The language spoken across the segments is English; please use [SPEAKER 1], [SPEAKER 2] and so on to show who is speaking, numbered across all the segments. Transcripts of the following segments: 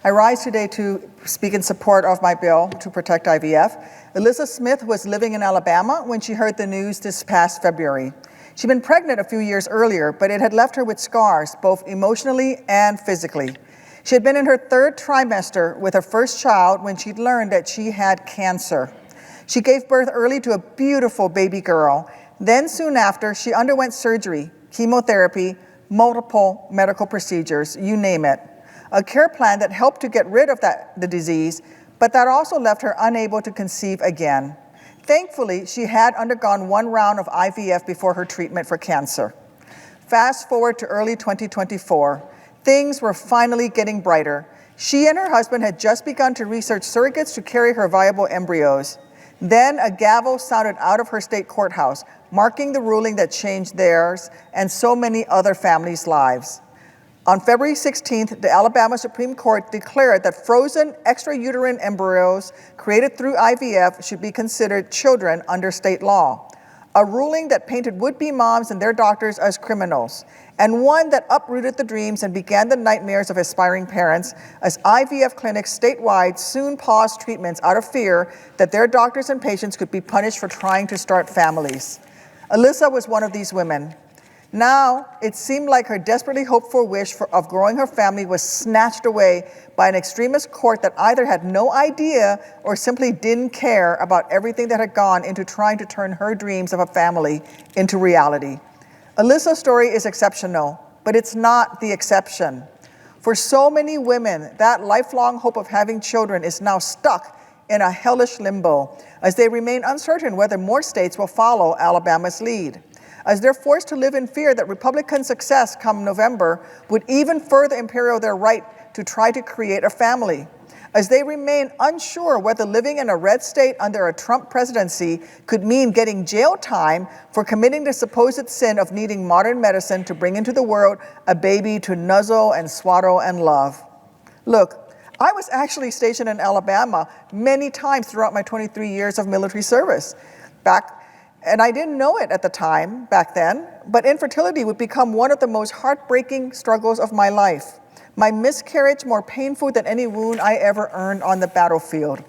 [SPEAKER 1] I rise today to speak in support of my bill to protect IVF. Alyssa Smith was living in Alabama when she heard the news this past February. She'd been pregnant a few years earlier, but it had left her with scars, both emotionally and physically. She had been in her third trimester with her first child when she'd learned that she had cancer. She gave birth early to a beautiful baby girl. Then soon after, she underwent surgery, chemotherapy, multiple medical procedures, you name it. A care plan that helped to get rid of the disease, but that also left her unable to conceive again. Thankfully, she had undergone one round of IVF before her treatment for cancer. Fast forward to early 2024, things were finally getting brighter. She and her husband had just begun to research surrogates to carry her viable embryos. Then a gavel sounded out of her state courthouse, marking the ruling that changed theirs and so many other families' lives. On February 16th, the Alabama Supreme Court declared that frozen extrauterine embryos created through IVF should be considered children under state law, a ruling that painted would-be moms and their doctors as criminals, and one that uprooted the dreams and began the nightmares of aspiring parents as IVF clinics statewide soon paused treatments out of fear that their doctors and patients could be punished for trying to start families. Alyssa was one of these women. Now, it seemed like her desperately hoped-for wish of growing her family was snatched away by an extremist court that either had no idea or simply didn't care about everything that had gone into trying to turn her dreams of a family into reality. Alyssa's story is exceptional, but it's not the exception. For so many women, that lifelong hope of having children is now stuck in a hellish limbo as they remain uncertain whether more states will follow Alabama's lead, as they're forced to live in fear that Republican success come November would even further imperil their right to try to create a family, as they remain unsure whether living in a red state under a Trump presidency could mean getting jail time for committing the supposed sin of needing modern medicine to bring into the world a baby to nuzzle and swaddle and love. Look, I was actually stationed in Alabama many times throughout my 23 years of military service. And I didn't know it at the time, back then, but infertility would become one of the most heartbreaking struggles of my life. My miscarriage more painful than any wound I ever earned on the battlefield.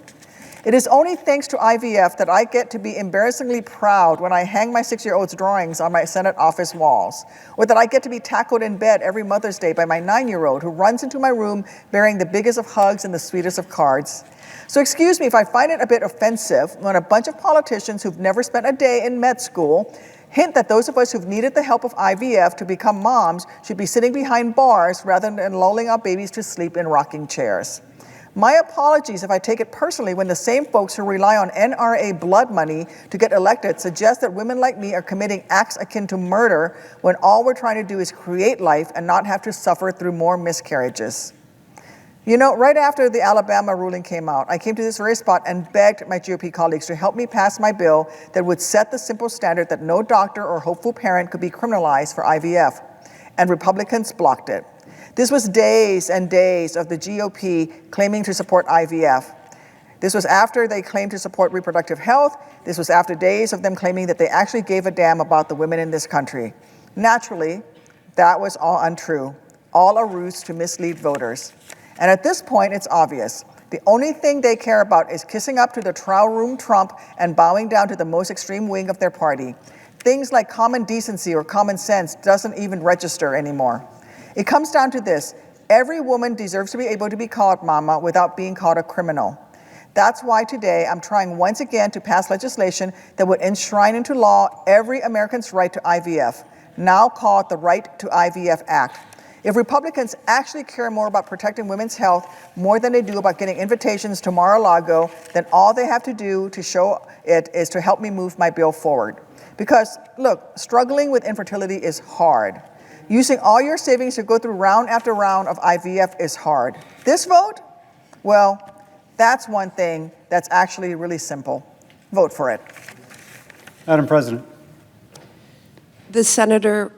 [SPEAKER 1] It is only thanks to IVF that I get to be embarrassingly proud when I hang my 6-year-old's drawings on my Senate office walls, or that I get to be tackled in bed every Mother's Day by my 9-year-old who runs into my room bearing the biggest of hugs and the sweetest of cards. So excuse me if I find it a bit offensive when a bunch of politicians who've never spent a day in med school hint that those of us who've needed the help of IVF to become moms should be sitting behind bars rather than lulling our babies to sleep in rocking chairs. My apologies if I take it personally when the same folks who rely on NRA blood money to get elected suggest that women like me are committing acts akin to murder when all we're trying to do is create life and not have to suffer through more miscarriages. You know, right after the Alabama ruling came out, I came to this very spot and begged my GOP colleagues to help me pass my bill that would set the simple standard that no doctor or hopeful parent could be criminalized for IVF, and Republicans blocked it. This was days and days of the GOP claiming to support IVF. This was after they claimed to support reproductive health. This was after days of them claiming that they actually gave a damn about the women in this country. Naturally, that was all untrue, all a ruse to mislead voters. And at this point, it's obvious. The only thing they care about is kissing up to the trial room Trump and bowing down to the most extreme wing of their party. Things like common decency or common sense doesn't even register anymore. It comes down to this: every woman deserves to be able to be called mama without being called a criminal. That's why today I'm trying once again to pass legislation that would enshrine into law every American's right to IVF, now called the Right to IVF Act. If Republicans actually care more about protecting women's health more than they do about getting invitations to Mar-a-Lago, then all they have to do to show it is to help me move my bill forward. Because, look, struggling with infertility is hard. Using all your savings to go through round after round of IVF is hard. This vote? Well, that's one thing that's actually really simple. Vote for it.
[SPEAKER 2] Madam President.
[SPEAKER 3] The senator